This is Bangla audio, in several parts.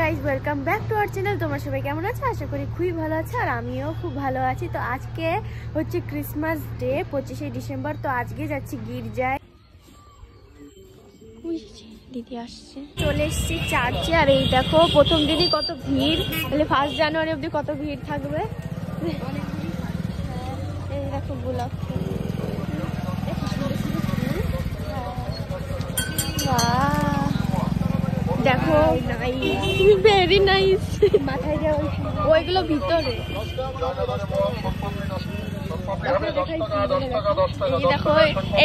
Guys, welcome back to our channel. তোমরা সবাই কেমন আছো? আশা করি খুবই ভালো আছো, আর আমিও খুব ভালো আছি। তো আজকে হচ্ছে ক্রিসমাস ডে, 25শে ডিসেম্বর। তো আজকে যাচ্ছি গির্জায়। দিদি আসছে, চলে এসছি চার্চে। আর এই দেখো, প্রথম দিনই কত ভিড়, তাহলে 1 জানুয়ারি অবধি কত ভিড় থাকবে। এই দেখো গোলাপ, দেখো ভেরি নাইস। মাথায় দেওয়া ওইগুলো ভিতরে দেখো,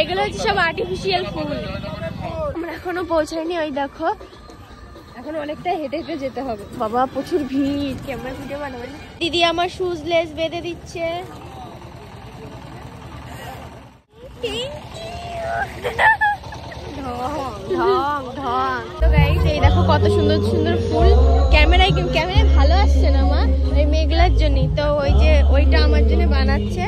এগুলো হচ্ছে সব আর্টিফিশিয়াল ফুল। আমরা এখনো পৌঁছাইনি। ওই দেখো, এখন অনেকটা হেঁটে হেঁটে যেতে হবে। বাবা প্রচুর ভিড়, ক্যামেরা ভিডিও বানাবে না। দিদি আমার শুজ লেস বেঁধে দিচ্ছে। তো গাইস, এই দেখো কত সুন্দর সুন্দর ফুল। ক্যামেরায় ভালো আসছে না মা, এই মেঘলার জন্য। তো ওই যে ওইটা আমার জন্য বানাচ্ছে।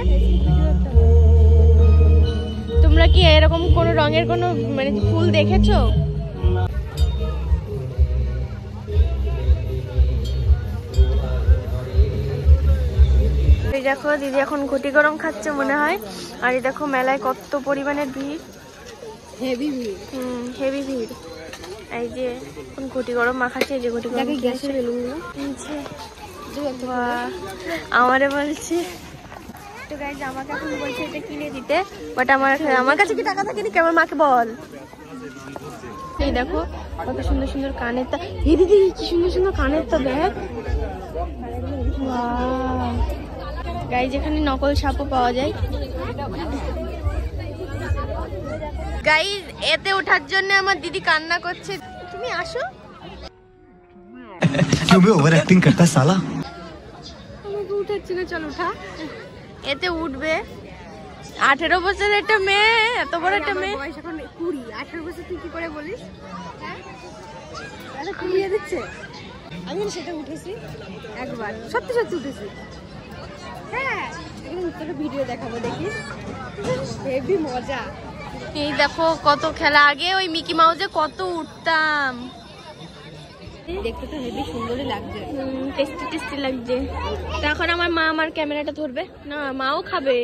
তোমরা কি এরকম কোন রঙের কোন মানে ফুল দেখেছো? এই দেখো, দিদি এখন ঘটি গরম খাচ্ছে মনে হয়। আর এই দেখো মেলায় কত পরিমাণের ভিড়, হেভি ভিড়। হেভি ভিড়। এই যে এখন ঘটি গরম মাখাচ্ছে। এই যে ঘটি গরম গ্যাসের বেলুনগুলো আমারে বলছে। তো গাইজ, আমাকে এখন বলছে এটা কিনে দিতে, বাট আমার কাছে কি টাকা থাকেনি? কেমন মাকে বল। এই দেখো কত সুন্দর সুন্দর কানের তা। দিদি কি সুন্দর সুন্দর কানের তো ব্যাগ। গাইজ, এখানে নকল সাপও পাওয়া যায়। গাইজ, এতে ওঠার জন্য আমার দিদি কান্না করছে। তুমি আসো। ওভার অ্যাক্টিং করতা সালা। আমাকে উঠাচ্ছি না, চল উঠা। এতে উঠবে। 18 বছরের একটা মেয়ে, এত বড় একটা মেয়ে। বয়স এখন 20। 18 বছর তুই কি করে বলিস? হ্যাঁ, আরে কুড়িয়ে দিচ্ছে। আমি সেটা উঠেছি একবার, সত্যি সত্যি উঠেছি। হ্যাঁ, তোকে ভিডিও দেখাবো, দেখিস, হেভি মজা। এই দেখো কত খেলা। আগে ওই মিকি মাউসে কত উঠতাম। দেখতে তো হেভি সুন্দরই লাগছে, টেস্টি টেস্টি লাগছে। তো এখন আমার মা আমার ক্যামেরাটা ধরবে না, মাও খাবে।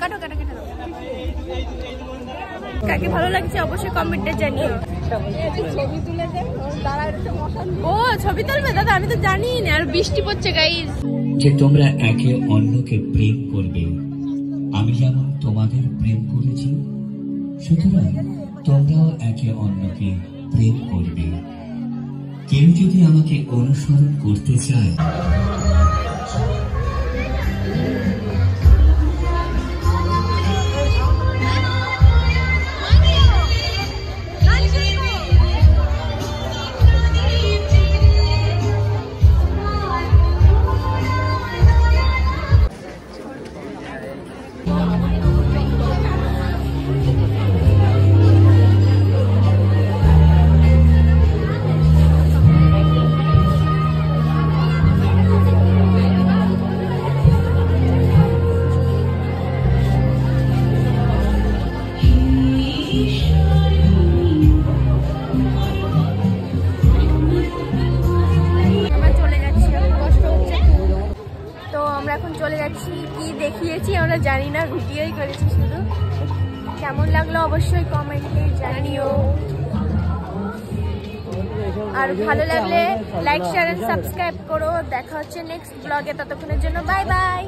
কাটো কাটো কাটো। কাকে ভালো লাগছে অবশ্যই কমেন্টে জানিও। ও ছবি তুলবে দাদা, আমি তো জানি না। আর বৃষ্টি পড়ছে গাইস। যে তোমরা একে অন্যকে প্রেম করবে, আমি যেমন তোমাদের প্রেম করেছি, সুতরাং তোমরাও একে অন্যকে প্রেম করবে। কেউ যদি আমাকে অনুসরণ করতে চায়, এখন চলে যাচ্ছি। কি দেখিয়েছি আমরা জানি না, ভিডিওই করেছি শুধু। কেমন লাগলো অবশ্যই কমেন্টে জানিও। আর ভালো লাগলে লাইক শেয়ার এন্ড সাবস্ক্রাইব করো। দেখা হচ্ছে নেক্সট ব্লগে, ততক্ষণের জন্য বাই বাই।